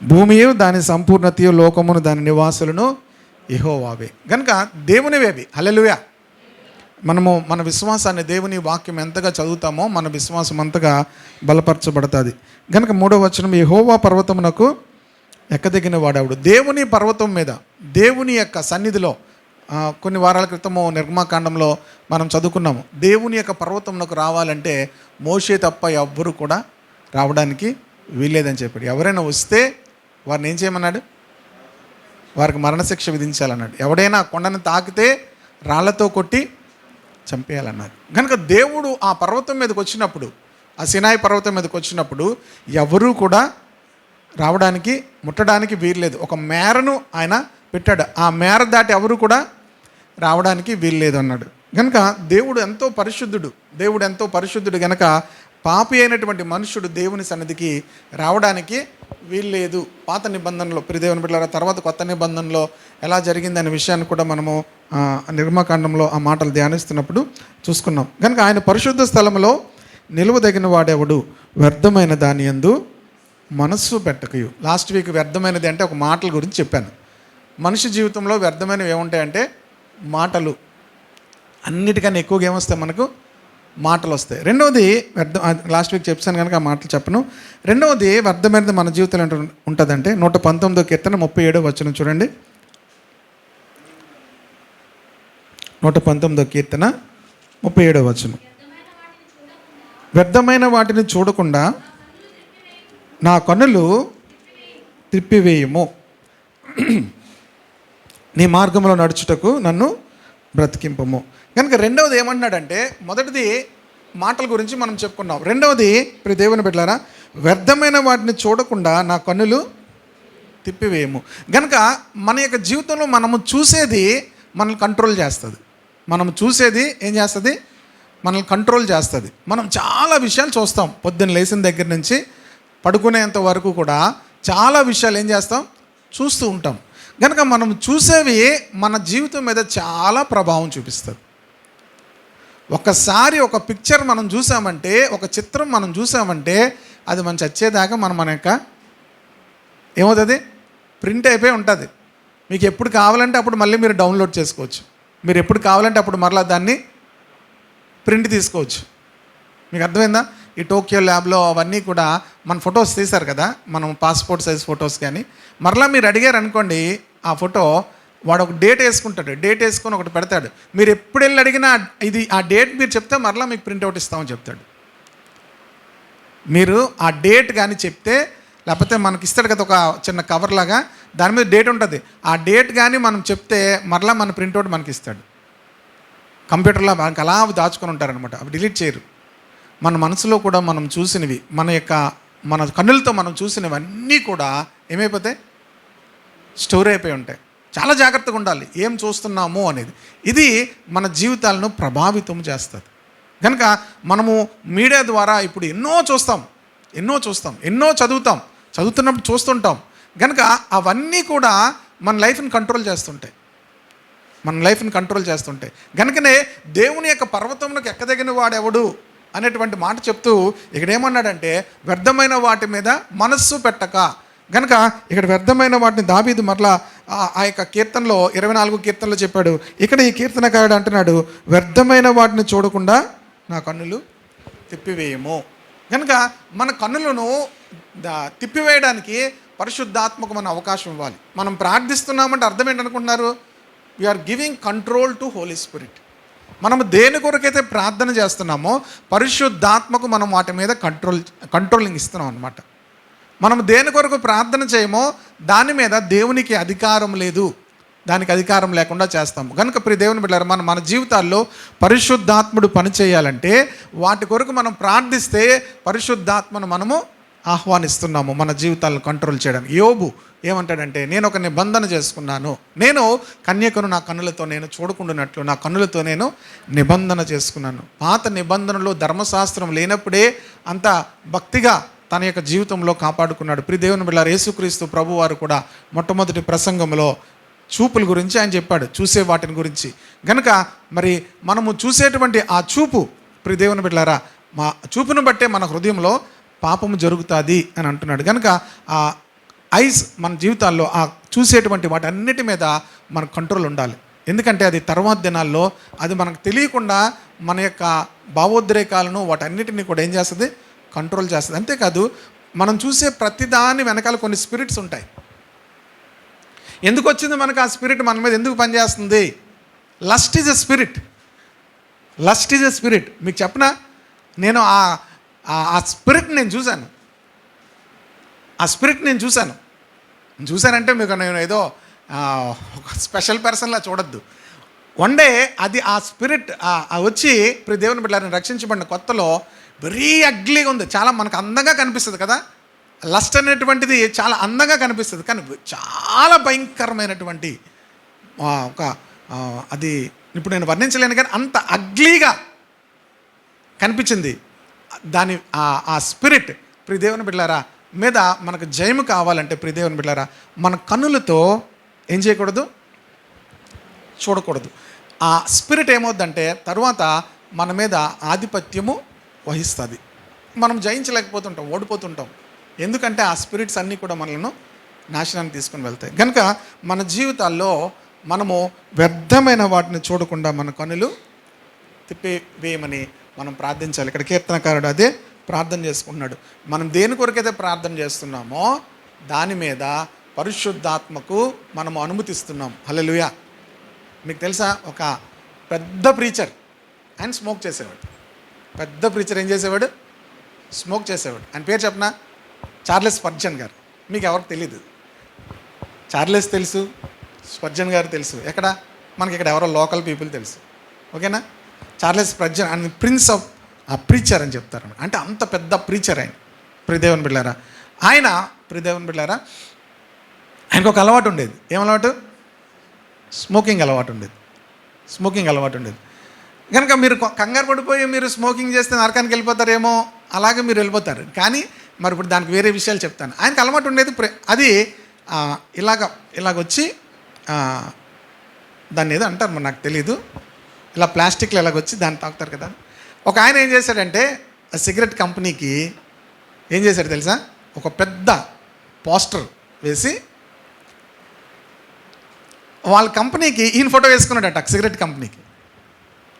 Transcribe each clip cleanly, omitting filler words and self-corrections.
భూమియు దాని సంపూర్ణతయు లోకమును దాని నివాసులను యెహోవావే. కనుక దేవునివేవి. హల్లెలూయా. మనము మన విశ్వాసాన్ని దేవుని వాక్యం ఎంతగా చదువుతామో మన విశ్వాసం అంతగా బలపరచబడుతుంది. కనుక 3వ వచనం, యెహోవా పర్వతమునకు ఎక్కదగిన వాడెవడు. దేవుని పర్వతం మీద దేవుని యొక్క సన్నిధిలో కొన్ని వారాల క్రితము నిర్గమాకాండంలో మనం చదువుకున్నాము. దేవుని యొక్క పర్వతంలోకి రావాలంటే మోషే తప్ప ఎవ్వరు కూడా రావడానికి వీల్లేదని చెప్పాడు. ఎవరైనా వస్తే వారిని ఏం చేయమన్నాడు? వారికి మరణశిక్ష విధించాలన్నాడు. ఎవడైనా కొండను తాకితే రాళ్లతో కొట్టి చంపేయాలన్నారు. కనుక దేవుడు ఆ పర్వతం మీదకి వచ్చినప్పుడు, ఆ సినాయి పర్వతం మీదకి వచ్చినప్పుడు ఎవరూ కూడా రావడానికి ముట్టడానికి వీల్లేదు. ఒక మేరను ఆయన పెట్టాడు. ఆ మేర దాటి ఎవరు కూడా రావడానికి వీల్లేదు అన్నాడు. కనుక దేవుడు ఎంతో పరిశుద్ధుడు కనుక పాపి అయినటువంటి మనుషుడు దేవుని సన్నిధికి రావడానికి వీల్లేదు. పాత నిబంధనలో ప్రియదేవుని బిడ్డలారా, తర్వాత కొత్త నిబంధనలో ఎలా జరిగిందనే విషయాన్ని కూడా మనము నిర్గమాకాండంలో ఆ మాటలు ధ్యానిస్తున్నప్పుడు చూసుకున్నాం. కనుక ఆయన పరిశుద్ధ స్థలంలో నిలువదగిన వాడెవడు, వ్యర్థమైన దాని యందు మనస్సు పెట్టకయు. లాస్ట్ వీక్ వ్యర్థమైనది అంటే ఒక మాటల గురించి చెప్పాను. మనిషి జీవితంలో వ్యర్థమైనవి ఏముంటాయంటే మాటలు. అన్నిటికన్నా ఎక్కువగా ఏమొస్తాయి? మనకు మాటలు వస్తాయి. రెండవది లాస్ట్ వీక్ చెప్పాను కనుక ఆ మాటలు చెప్పను. రెండవది వ్యర్థమైనది మన జీవితంలో ఉంటుందంటే 119వ కీర్తన 37వ వచనం చూడండి. 119వ కీర్తన 37వ వచనం, వ్యర్థమైన వాటిని చూడకుండా నా కన్నులు త్రిప్పివేయము, నీ మార్గంలో నడుచుటకు నన్ను బ్రతికింపము. కనుక రెండవది ఏమంటున్నాడంటే, మొదటిది మాటల గురించి మనం చెప్పుకున్నాం. రెండవది ప్రియ దేవుని బిడ్డలారా, వ్యర్థమైన వాటిని చూడకుండా నా కన్నులు తిప్పివేయము. కనుక మన యొక్క జీవితంలో మనము చూసేది మనల్ని కంట్రోల్ చేస్తుంది. మనం చూసేది ఏం చేస్తుంది? మనల్ని కంట్రోల్ చేస్తుంది. మనం చాలా విషయాలు చూస్తాం. పొద్దున్న లేచిన దగ్గర నుంచి పడుకునేంత వరకు కూడా చాలా విషయాలు ఏం చేస్తాం? చూస్తూ ఉంటాం. కనుక మనం చూసేవి మన జీవితం మీద చాలా ప్రభావం చూపిస్తుంది. ఒకసారి ఒక పిక్చర్ మనం చూసామంటే, ఒక చిత్రం మనం చూసామంటే అది మనం చచ్చేదాకా మన యొక్క ఏమవుతుంది? ప్రింట్ అయిపోయి ఉంటుంది. మీకు ఎప్పుడు కావాలంటే అప్పుడు మళ్ళీ మీరు డౌన్లోడ్ చేసుకోవచ్చు. మీరు ఎప్పుడు కావాలంటే అప్పుడు మరలా దాన్ని ప్రింట్ తీసుకోవచ్చు. మీకు అర్థమైందా? ఈ టోక్యో ల్యాబ్లో అవన్నీ కూడా మన ఫొటోస్ తీశారు కదా, మనం పాస్పోర్ట్ సైజ్ ఫొటోస్. కానీ మరలా మీరు అడిగారు అనుకోండి, ఆ ఫోటో వాడు ఒక డేట్ వేసుకుంటాడు. డేట్ వేసుకొని ఒకటి పెడతాడు. మీరు ఎప్పుడు వెళ్ళి అడిగినా ఇది ఆ డేట్ మీరు చెప్తే మరలా మీకు ప్రింట్అవుట్ ఇస్తామని చెప్తాడు. మీరు ఆ డేట్ కానీ చెప్తే, లేకపోతే మనకి ఇస్తాడు కదా ఒక చిన్న కవర్ లాగా, దాని మీద డేట్ ఉంటుంది. ఆ డేట్ కానీ మనం చెప్తే మరలా మన ప్రింట్అవుట్ మనకి ఇస్తాడు. కంప్యూటర్లో మనకు అలా దాచుకొని ఉంటారనమాట. అవి డిలీట్ చేయరు. మన మనసులో కూడా మనం చూసినవి, మన కన్నులతో మనం చూసినవన్నీ కూడా ఏమైపోతాయి? స్టోర్ అయిపోయి ఉంటాయి. చాలా జాగ్రత్తగా ఉండాలి ఏం చూస్తున్నాము అనేది. ఇది మన జీవితాలను ప్రభావితం చేస్తుంది. కనుక మనము మీడియా ద్వారా ఇప్పుడు ఎన్నో చూస్తాం, ఎన్నో చదువుతున్నప్పుడు చూస్తుంటాం. కనుక అవన్నీ కూడా మన లైఫ్ని కంట్రోల్ చేస్తుంటాయి. కనుకనే దేవుని యొక్క పర్వతంలోకి ఎక్కదగిన వాడెవడు అనేటువంటి మాట చెప్తూ ఇక్కడ ఏమన్నాడంటే, వ్యర్థమైన వాటి మీద మనస్సు పెట్టక. కనుక ఇక్కడ వ్యర్థమైన వాటిని దావీదు మరలా ఆ యొక్క కీర్తనలో 24 కీర్తనలో చెప్పాడు. ఇక్కడ ఈ కీర్తనకారుడు అంటున్నాడు, వ్యర్థమైన వాటిని చూడకుండా నా కన్నులు తిప్పివేయము. కనుక మన కన్నులను తిప్పివేయడానికి పరిశుద్ధాత్మకు మన అవకాశం ఇవ్వాలి. మనం ప్రార్థిస్తున్నామంటే అర్థం ఏంటనుకుంటున్నారు? We are giving control to Holy Spirit. మనము దేని కొరకైతే ప్రార్థన చేస్తున్నామో పరిశుద్ధాత్మకు మనం వాటి మీద కంట్రోలింగ్ ఇస్తున్నాం అన్నమాట. మనం దేని కొరకు ప్రార్థన చేయమో దాని మీద దేవునికి అధికారం లేదు, దానికి అధికారం లేకుండా చేస్తాము. కనుక ప్రియ దేవుని బిడ్డలారా, మన జీవితాల్లో పరిశుద్ధాత్ముడు పని చేయాలంటే వాటి కొరకు మనం ప్రార్థిస్తే పరిశుద్ధాత్మను మనము ఆహ్వానిస్తున్నాము మన జీవితాలను కంట్రోల్ చేయడానికి. యోబు ఏమంటాడంటే, నేను ఒక నిబంధన చేసుకున్నాను, నేను కన్యకను నా కన్నులతో నేను చూడకుండానట్లు నా కన్నులతో నేను నిబంధన చేసుకున్నాను. పాత నిబంధనలో ధర్మశాస్త్రం లేనప్పుడే అంత భక్తిగా తన యొక్క జీవితంలో కాపాడుకున్నాడు. ప్రియ దేవుని బిడ్డలారా, యేసుక్రీస్తు ప్రభువారు కూడా మొట్టమొదటి ప్రసంగంలో చూపుల గురించి ఆయన చెప్పాడు, చూసే వాటిని గురించి. కనుక మరి మనము చూసేటువంటి ఆ చూపు, ప్రియ దేవుని బిడ్డలారా, మా చూపును బట్టే మన హృదయంలో పాపము జరుగుతుంది అని అంటున్నాడు. కనుక ఐస్ మన జీవితాల్లో ఆ చూసేటువంటి వాటన్నిటి మీద మన కంట్రోల్ ఉండాలి. ఎందుకంటే అది తర్వాత దినాల్లో అది మనకు తెలియకుండా మన యొక్క భావోద్రేకాలను వాటన్నిటిని కూడా ఏం చేస్తుంది, కంట్రోల్ చేస్తుంది. అంతేకాదు మనం చూసే ప్రతిదాని వెనకాల కొన్ని స్పిరిట్స్ ఉంటాయి. ఎందుకు వచ్చింది మనకు ఆ స్పిరిట్, మన మీద ఎందుకు పనిచేస్తుంది? Lust is a spirit. Lust is a spirit. మీకు చెప్పనా, నేను ఆ స్పిరిట్ నేను చూశాను. ఆ స్పిరిట్ నేను చూశానంటే మీకు నేను ఏదో ఒక స్పెషల్ పర్సన్లా చూడొద్దు. వన్ డే అది ఆ స్పిరిట్ వచ్చి ఇప్పుడు దేవుని బిడ్డలను రక్షించబడిన కొత్తలో వెరీ అగ్లీగా ఉంది. చాలా మనకు అందంగా కనిపిస్తుంది కదా, లస్ట్ అనేటువంటిది చాలా అందంగా కనిపిస్తుంది. కానీ చాలా భయంకరమైనటువంటి ఒక అది ఇప్పుడు నేను వర్ణించలేను, కానీ అంత అగ్లీగా కనిపించింది దాని ఆ స్పిరిట్. ప్రియ దేవుని బిడ్డలారా, మీద మనకు జయము కావాలంటే ప్రియ దేవుని బిడ్డలారా, మన కన్నులతో ఏం చేయకూడదు, చూడకూడదు. ఆ స్పిరిట్ ఏమవుద్దంటే తర్వాత మన మీద ఆధిపత్యము వహిస్తుంది. మనం జయించలేకపోతుంటాం, ఓడిపోతుంటాం. ఎందుకంటే ఆ స్పిరిట్స్ అన్నీ కూడా మనలను నాశనాన్ని తీసుకుని వెళ్తాయి. కనుక మన జీవితాల్లో మనము వ్యర్థమైన వాటిని చూడకుండా మన కన్నులు తిప్పివేయమని మనం ప్రార్థించాలి. ఇక్కడ కీర్తనకారుడు అదే ప్రార్థన చేసుకుంటున్నాడు. మనం దేని కొరకైతే ప్రార్థన చేస్తున్నామో దాని మీద పరిశుద్ధాత్మకు మనము అనుమతిస్తున్నాం. హల్లెలూయా. మీకు తెలుసా, ఒక పెద్ద ప్రీచర్ ఆయన స్మోక్ చేసేవాడు. పెద్ద ప్రీచర్ ఏం చేసేవాడు, స్మోక్ చేసేవాడు. ఆయన పేరు చెప్పనా, చార్లెస్ స్పర్జన్ గారు. మీకు ఎవరికి తెలీదు, చార్లెస్ తెలుసు, స్పర్జన్ గారు తెలుసు. ఎక్కడ మనకి ఇక్కడ ఎవరో లోకల్ పీపుల్ తెలుసు. ఓకేనా. చార్లెస్ స్పర్జన్ ఆయన ప్రిన్స్ ఆఫ్ ప్రీచర్ అని చెప్తారు. అంటే అంత పెద్ద ప్రీచర్ ఆయన. ప్రియదేవుని బిడ్డలారా, ఆయన ప్రియదేవుని బిడ్డలారా ఆయనకు ఒక అలవాటు ఉండేది. ఏం అలవాటు? స్మోకింగ్ అలవాటు ఉండేది. కనుక మీరు కంగారు పడిపోయి మీరు స్మోకింగ్ చేస్తే నరకానికి వెళ్ళిపోతారేమో, అలాగే మీరు వెళ్ళిపోతారు. కానీ మరి ఇప్పుడు దానికి వేరే విషయాలు చెప్తాను. ఆయనకు అలవాటు ఉండేది అది ఇలాగొచ్చి దాన్ని ఏదో అంటారు, మరి నాకు తెలీదు, ఇలా ప్లాస్టిక్లో ఇలాగొచ్చి దాన్ని తాగుతారు కదా. ఒక ఆయన ఏం చేశాడంటే ఆ సిగరెట్ కంపెనీకి ఏం చేశాడు తెలుసా, ఒక పెద్ద పోస్టర్ వేసి వాళ్ళ కంపెనీకి ఈయన ఫోటో వేసుకున్నాడట. సిగరెట్ కంపెనీకి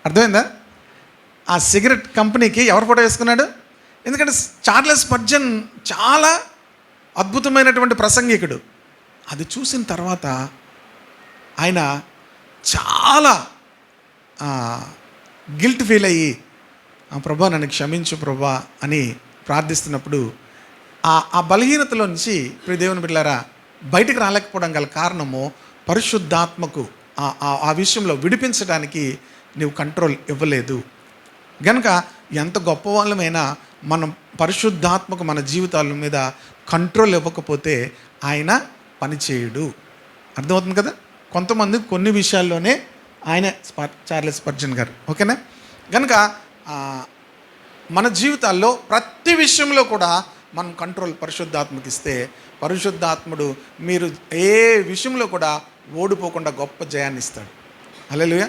అర్థమైందా? ఆ సిగరెట్ కంపెనీకి ఎవరు ఫోటో వేసుకున్నాడు? ఎందుకంటే చార్లెస్ స్పర్జన్ చాలా అద్భుతమైనటువంటి ప్రసంగికుడు. అది చూసిన తర్వాత ఆయన చాలా గిల్ట్ ఫీల్ అయ్యి, ప్రభా నన్ను క్షమించు ప్రభా అని ప్రార్థిస్తున్నప్పుడు ఆ బలహీనతలో నుంచి ప్రియ దేవుని బిడ్డలారా బయటికి రాలేకపోవడం గల కారణము పరిశుద్ధాత్మకు ఆ విషయంలో విడిపించడానికి నీవు కంట్రోల్ ఇవ్వలేదు. కనుక ఎంత గొప్ప వాళ్ళమైనా మనం పరిశుద్ధాత్మకు మన జీవితాల మీద కంట్రోల్ ఇవ్వకపోతే ఆయన పనిచేయడు. అర్థమవుతుంది కదా. కొంతమంది కొన్ని విషయాల్లోనే ఆయన చార్లెస్ స్పర్జన్ గారు. ఓకేనా. కనుక మన జీవితాల్లో ప్రతి విషయంలో కూడా మనం కంట్రోల్ పరిశుద్ధాత్మకి ఇస్తే పరిశుద్ధాత్ముడు మీరు ఏ విషయంలో కూడా ఓడిపోకుండా గొప్ప జయాన్ని ఇస్తాడు. హల్లెలూయా.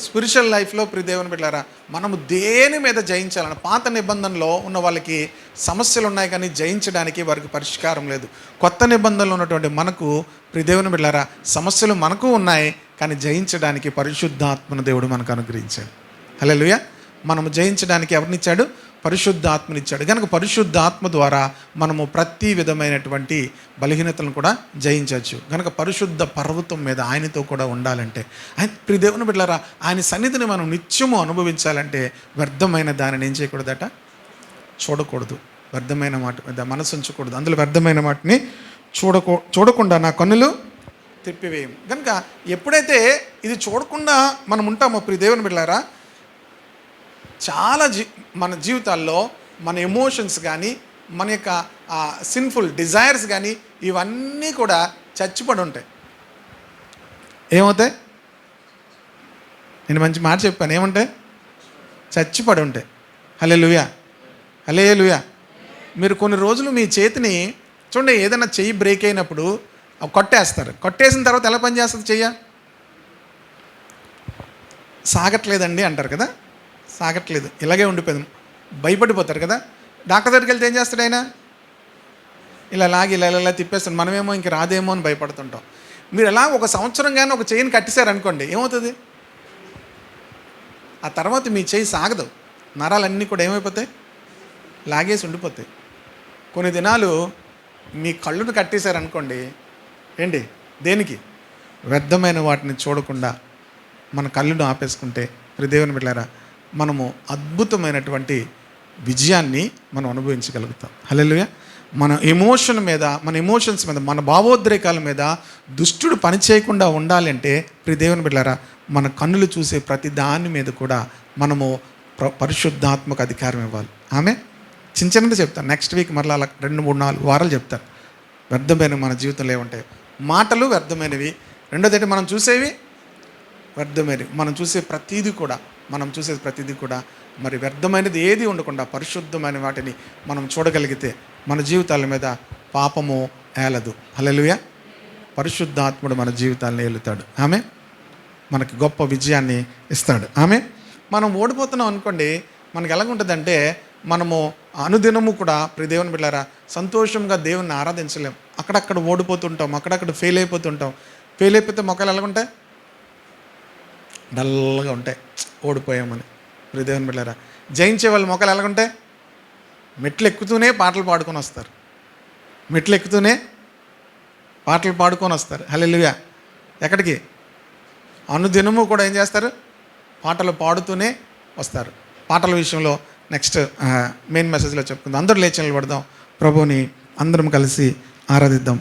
స్పిరిచువల్ లైఫ్లో ప్రియ దేవుని బిడ్డలారా మనము దేని మీద జయించాలని, పాత నిబంధనలో ఉన్న వాళ్ళకి సమస్యలు ఉన్నాయి కానీ జయించడానికి వారికి పరిష్కారం లేదు. కొత్త నిబంధనలో ఉన్నటువంటి మనకు ప్రియ దేవుని బిడ్డలారా సమస్యలు మనకు ఉన్నాయి కానీ జయించడానికి పరిశుద్ధాత్మను దేవుడు మనకు అనుగ్రహించాడు. హల్లెలూయా. మనము జయించడానికి ఎవరినిచ్చాడు? పరిశుద్ధాత్మనిచ్చాడు. కనుక పరిశుద్ధాత్మ ద్వారా మనము ప్రతి విధమైనటువంటి బలహీనతలను కూడా జయించవచ్చు. కనుక పరిశుద్ధ పర్వతం మీద ఆయనతో కూడా ఉండాలంటే, ఆయన ప్రియ దేవుని బిడ్డలారా ఆయన సన్నిధిని మనం నిత్యము అనుభవించాలంటే వ్యర్థమైన దానిని ఏం చేయకూడదట, చూడకూడదు. వ్యర్థమైన మాట మీద మనసు ఉంచకూడదు. అందులో వ్యర్థమైన వాటిని చూడకుండా నా కన్నులు తిప్పివేయం. కనుక ఎప్పుడైతే ఇది చూడకుండా మనం ఉంటామో ప్రియ దేవుని బిడ్డలారా చాలా మన జీవితాల్లో మన ఎమోషన్స్ కానీ మన యొక్క సిన్ఫుల్ డిజైర్స్ కానీ ఇవన్నీ కూడా చచ్చిపడి ఉంటాయి. ఏమవుతాయి? నేను మంచి మాట చెప్పాను. ఏముంటాయి? చచ్చిపడి ఉంటాయి. హల్లెలూయా, హల్లెలూయా. మీరు కొన్ని రోజులు మీ చేతిని చూడండి, ఏదైనా చెయ్యి బ్రేక్ అయినప్పుడు కొట్టేస్తారు. కొట్టేసిన తర్వాత ఎలా పని చేస్తుంది చెయ్య? సాగట్లేదండి అంటారు కదా. సాగట్లేదు, ఇలాగే ఉండిపోయింది, భయపడిపోతారు కదా. డాక్టర్ దగ్గరికి వెళ్తే ఏం చేస్తాడు ఆయన? ఇలా లాగి ఇలా తిప్పేస్తాం. మనమేమో ఇంక రాదేమో అని భయపడుతుంటాం. మీరు ఎలా ఒక సంవత్సరం కానీ ఒక చెయ్యిని కట్టేశారనుకోండి, ఏమవుతుంది? ఆ తర్వాత మీ చెయ్యి సాగదు. నరాలన్నీ కూడా ఏమైపోతాయి? లాగేసి ఉండిపోతాయి. కొన్ని దినాలు మీ కళ్ళును కట్టేశారనుకోండి, ఏంటి దేనికి? వ్యర్థమైన వాటిని చూడకుండా మన కళ్ళును ఆపేసుకుంటే, దేవుని బిడ్డలారా, మనము అద్భుతమైనటువంటి విజయాన్ని మనం అనుభవించగలుగుతాం. హల్లెలూయా. మన ఎమోషన్స్ మీద, మన భావోద్రేకాల మీద దుష్టుడు పని చేయకుండా ఉండాలంటే దేవుని బిడ్డలారా, మన కన్నులు చూసే ప్రతి దాని మీద కూడా మనము పరిశుద్ధాత్మక అధికారం ఇవ్వాలి. ఆమె చిన్నది చెప్తాను. నెక్స్ట్ వీక్ మరలా అలా 2-3-4 వారాలు చెప్తాను. వ్యర్థమైనవి మన జీవితంలో ఏముంటాయి? మాటలు వ్యర్థమైనవి. రెండోది మనం చూసేవి వ్యర్థమైనవి. మనం చూసే ప్రతీది కూడా మరి వ్యర్థమైనది ఏది ఉండకుండా పరిశుద్ధమైన వాటిని మనం చూడగలిగితే మన జీవితాల మీద పాపము ఏలదు. హల్లెలూయా. పరిశుద్ధాత్ముడు మన జీవితాలను ఏలుతాడు. ఆమె మనకి గొప్ప విజయాన్ని ఇస్తాడు. ఆమె మనం ఓడిపోతున్నాం అనుకోండి, మనకి ఎలాగుంటుందంటే, మనము అనుదినము కూడా దేవుని బిడ్డలారా సంతోషంగా దేవుణ్ణి ఆరాధించలేం. అక్కడక్కడ ఓడిపోతుంటాం, అక్కడక్కడ ఫెయిల్ అయిపోతుంటాం. ఫెయిల్ అయిపోతే మొక్కలు ఎలాగుంటాయి? డల్గా ఉంటాయి, ఓడిపోయామని. దేవుని బిడ్డలారా, జయించే వాళ్ళ మొక్కలు ఎలాగుంటాయి? మెట్లు ఎక్కుతూనే పాటలు పాడుకొని వస్తారు. హల్లెలూయా. ఎక్కడికి? అనుదినము కూడా ఏం చేస్తారు? పాటలు పాడుతూనే వస్తారు. పాటల విషయంలో నెక్స్ట్ మెయిన్ మెసేజ్లో చెప్పుకుందాం. అందరూ లేచి నిలబడదాం, ప్రభువుని అందరం కలిసి ఆరాధిద్దాం.